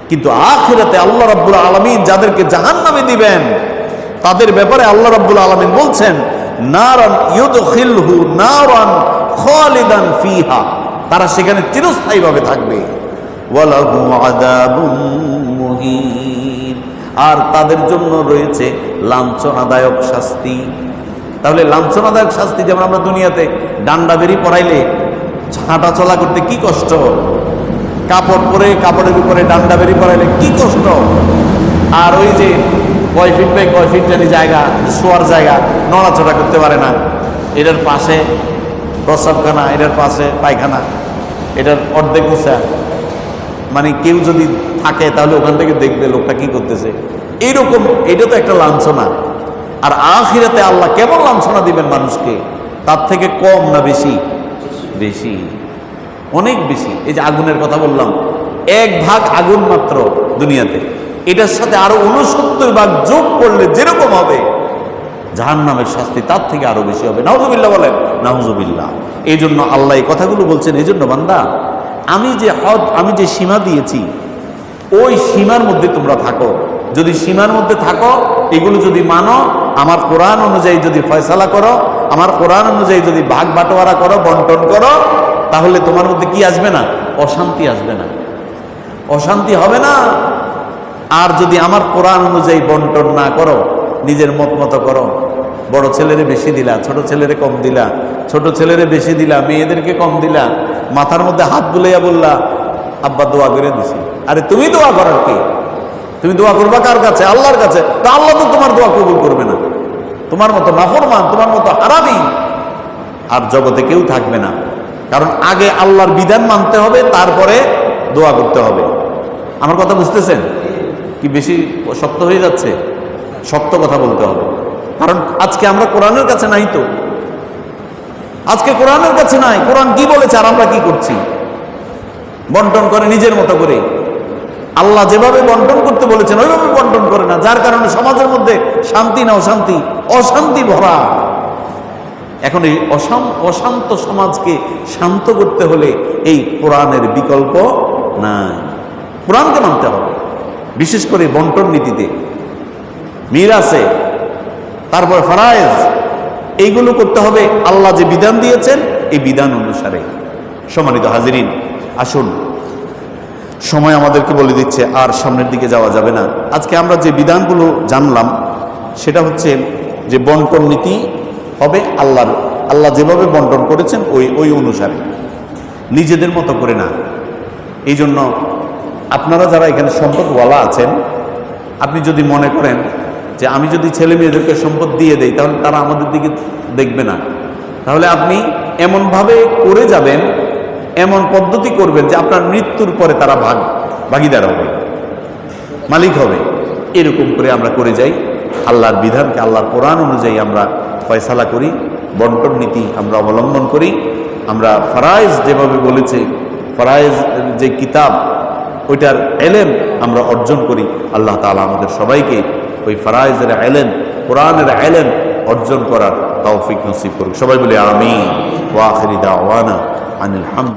কিন্তু আখিরাতে আল্লাহ রাব্বুল আলামিন যাদেরকে জাহান্নামে দিবেন তাদের ব্যাপারে আল্লাহ রাব্বুল আলামিন বলছেন নারান ইউদখিলহু নারান খালিদান ফিহা, তারা সেখানে চিরস্থায়ীভাবে থাকবে। ওয়ালাহু আযাবুন মুহিন, আর তাদের জন্য রয়েছে লাঞ্ছনাদায়ক শাস্তি। তাহলে লাঞ্ছনাদায়ক শাস্তি, যেমন আমরা দুনিয়াতে ডান্ডা বেরি পরাইলে হাঁটা চলা করতে কি কষ্ট, কাপড় পরে কাপড়ের উপরে ডান্ডা বেরি পরাইলে কি কষ্ট, আর ওই যে কয় ফিট বাই কয় ফিট জানি জায়গা, শোয়ার জায়গা, নড়াচড়া করতে পারে না, এটার পাশে প্রস্রাবখানা, এটার পাশে পায়খানা, এটার অর্ধেক উঁচা, মানে কেউ যদি থাকে তাহলে ওখান থেকে দেখবে লোকটা কি করতেছে, এইরকম। এটা তো একটা লাঞ্ছনা। আর আখিরাতে আল্লাহ কেমন লাঞ্ছনা দিবেন মানুষকে, তার থেকে কম না বেশি? বেশি, অনেক বেশি। এই যে আগুনের কথা বললাম, 1 ভাগ আগুন মাত্র দুনিয়াতে, এটার সাথে আরো 69 ভাগ যোগ করলে যেরকম হবে জাহান্নামের শাস্তি তার থেকে আরো বেশি হবে। নাউজুবিল্লাহ বলেন, নাউজুবিল্লাহ। এই জন্য আল্লাহ এই কথাগুলো বলছেন। এই জন্য বান্দা, আমি যে সীমা দিয়েছি ওই সীমার মধ্যে তোমরা থাকো। যদি সীমার মধ্যে থাকো, এগুলো যদি মানো, আমার কোরআন অনুযায়ী যদি ফয়সালা করো, আমার কোরআন অনুযায়ী যদি ভাগ বাটোয়ারা করো, বন্টন করো, তাহলে তোমার মধ্যে কি আসবে না? অশান্তি আসবে না, অশান্তি হবে না। আর যদি আমার কোরআন অনুযায়ী বন্টন না করো, নিজের মত মতো করো, বড় ছেলেরে বেশি দিলা, ছোট ছেলেরে কম দিলা, ছোট ছেলেরে বেশি দিলা, মেয়েদেরকে কম দিলা, মাথার মধ্যে হাত বুলাইয়া বললা আব্বা দোয়া করে দিছি। আরে তুমি দোয়া করার কি? তুমি দোয়া করবা কার কাছে? আল্লাহর কাছে। তা আল্লাহ তো তোমার দোয়া কবুল করবে না। তোমার মতো নাফরমান, তোমার মতো হারামি আর জগতে কেউ থাকবে না। কারণ আগে আল্লাহর বিধান মানতে হবে, তারপরে দোয়া করতে হবে। আমার কথা বুঝতেছেন কি? বেশি শক্ত হয়ে যাচ্ছে? শক্ত কথা বলতে হবে। কারণ আজকে আমরা কোরআনের কাছে নাই, তো আজকে কোরআনের কাছে নাই। কোরআন কি বলেছে আর আমরা কি করছি? বন্টন করে নিজের মতো করে। আল্লাহ যেভাবে বন্টন করতে বলেছেন ওইভাবে বন্টন করে না, যার কারণে সমাজের মধ্যে শান্তি না অশান্তি, অশান্তি ভরা। এখন এই অশান্ত সমাজকে শান্ত করতে হলে এই কোরআনের বিকল্প নাই, কোরআনকে মানতে হবে। বিশেষ করে বন্টন নীতিতে, মিরাসে, তারপর ফরায়েজ, এইগুলো করতে হবে আল্লাহ যে বিধান দিয়েছেন এই বিধান অনুসারে। সম্মানিত হাজিরিন, আসুন, সময় আমাদেরকে বলে দিচ্ছে আর সামনের দিকে যাওয়া যাবে না। আজকে আমরা যে বিধানগুলো জানলাম সেটা হচ্ছে যে বন্টন নীতি হবে আল্লাহ যেভাবে বন্টন করেছেন ওই অনুসারে, নিজেদের মতো করে না। এই জন্য আপনারা যারা এখানে সম্পদওয়ালা আছেন, আপনি যদি মনে করেন যে আমি যদি ছেলে মেয়েদেরকে সম্পদ দিয়ে দেই তাহলে তারা আমাদের দিকে দেখবে না, তাহলে আপনি এমনভাবে করে যাবেন, এমন পদ্ধতি করবেন যে আপনার মৃত্যুর পরে তারা ভাগিদার হবে, মালিক হবে। এরকম করে আমরা করে যাই। আল্লাহর বিধানকে, আল্লাহর কোরআন অনুযায়ী আমরা ফয়সালা করি, বন্টন নীতি আমরা অবলম্বন করি। আমরা ফরায়েজ যেভাবে বলেছে, ফরায়েজ যে কিতাব ওইটার এলেম আমরা অর্জন করি। আল্লাহ তাআলা আমাদের সবাইকে ওই ফরায়েজের এলেম, কোরআনের এলেম অর্জন করার তৌফিক নসিব করুক। সবাই বলে আমিন। ওয়া আখিরি দাওয়ানা আনিল হামদুলিল্লাহ।